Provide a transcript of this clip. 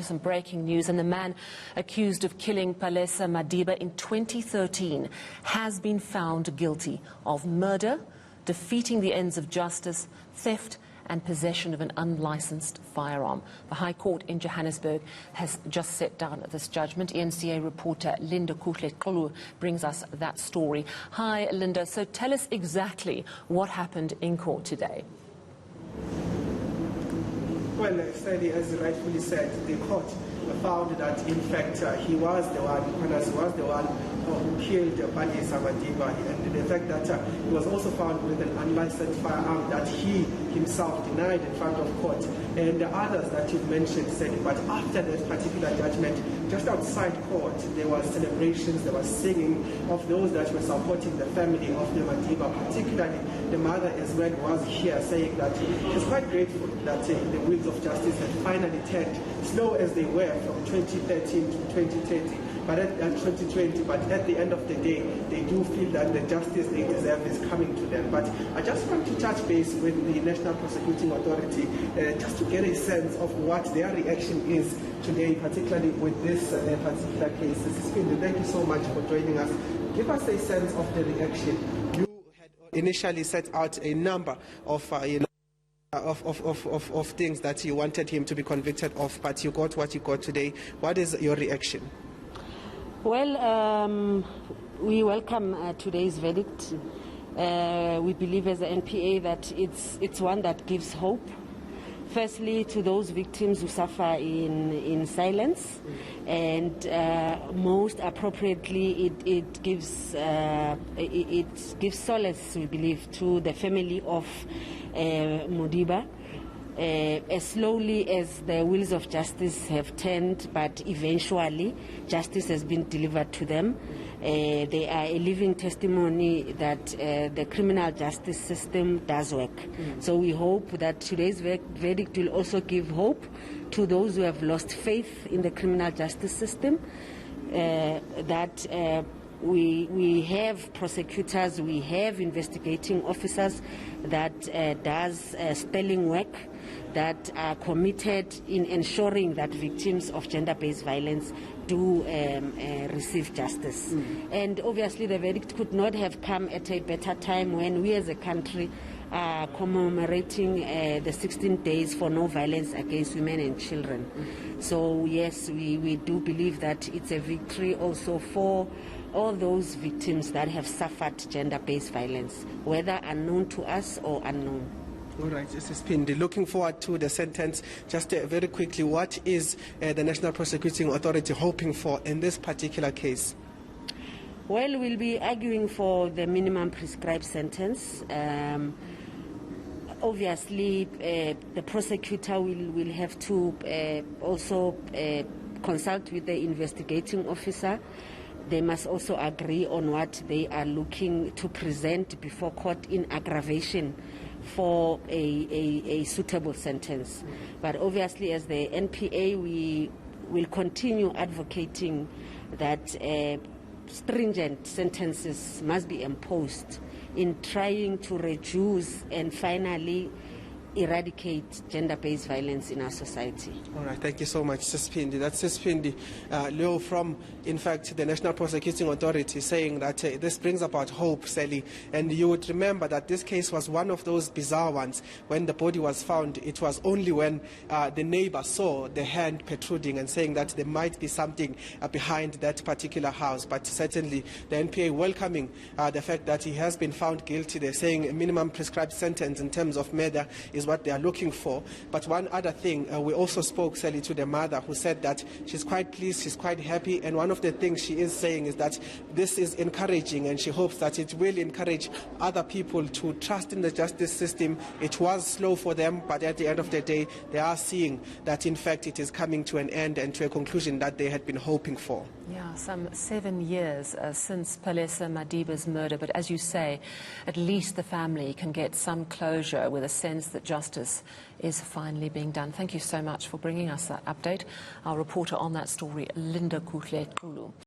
Some breaking news, and the man accused of killing Palesa Madiba in 2013 has been found guilty of murder, defeating the ends of justice, theft and possession of an unlicensed firearm. The High Court in Johannesburg has just set down this judgment. eNCA reporter Lindokuhle Xulu brings us that story. Hi Linda, so tell us exactly what happened in court today. Well, Sadie, as you rightfully said, the court found that, in fact, he was the one who killed Palesa Madiba, and the fact that he was also found with an unlicensed firearm that he himself denied in front of court, and the others that you've mentioned, Sadie. But after that particular judgment, just outside court, there were celebrations, there was singing of those that were supporting the family of the Madiba, particularly the mother as well was here saying that she's quite grateful that the wheels of justice had finally turned, slow as they were from 2013 to 2020, but at 2020. But at the end of the day, they do feel that the justice they deserve is coming to them. But I just want to touch base with the National Prosecuting Authority just to get a sense of what their reaction is today, particularly with this particular case. Phindi, thank you so much for joining us. Give us a sense of the reaction. You had initially set out a number of of things that you wanted him to be convicted of, but you got what you got today. What is your reaction? Well, we welcome today's verdict. We believe as the NPA that it's one that gives hope. Firstly, to those victims who suffer in silence, and most appropriately, it gives solace, we believe, to the family of Madiba. As slowly as the wheels of justice have turned, but eventually justice has been delivered to them. They are a living testimony that the criminal justice system does work. So we hope that today's verdict will also give hope to those who have lost faith in the criminal justice system, that we have prosecutors, we have investigating officers that does sterling work, that are committed in ensuring that victims of gender-based violence do receive justice. And obviously the verdict could not have come at a better time when we as a country are commemorating the 16 days for no violence against women and children. So yes, we do believe that it's a victory also for all those victims that have suffered gender-based violence, whether unknown to us or unknown. All right, Mrs. Phindi, looking forward to the sentence. Just very quickly, what is the National Prosecuting Authority hoping for in this particular case? Well, we'll be arguing for the minimum prescribed sentence. Obviously, the prosecutor will have to also consult with the investigating officer. They must also agree on what they are looking to present before court in aggravation for a suitable sentence. But obviously, as the NPA, we will continue advocating that stringent sentences must be imposed in trying to reduce and finally eradicate gender-based violence in our society. All right, thank you so much, Ms. Phindi. That's Ms. Phindi Louw from, in fact, the National Prosecuting Authority, saying that this brings about hope, Sally. And you would remember that this case was one of those bizarre ones. When the body was found, it was only when the neighbor saw the hand protruding and saying that there might be something behind that particular house. But certainly the NPA welcoming the fact that he has been found guilty. They're saying a minimum prescribed sentence in terms of murder is what they are looking for. But one other thing, we also spoke, Sally, to the mother, who said that she's quite pleased, she's quite happy, and one of the things she is saying is that this is encouraging, and she hopes that it will encourage other people to trust in the justice system. It was slow for them, but at the end of the day, they are seeing that in fact it is coming to an end and to a conclusion that they had been hoping for. Yeah, some 7 years since Palesa Madiba's murder, but as you say, at least the family can get some closure with a sense that justice is finally being done. Thank you so much for bringing us that update. Our reporter on that story, Lindokuhle Xulu.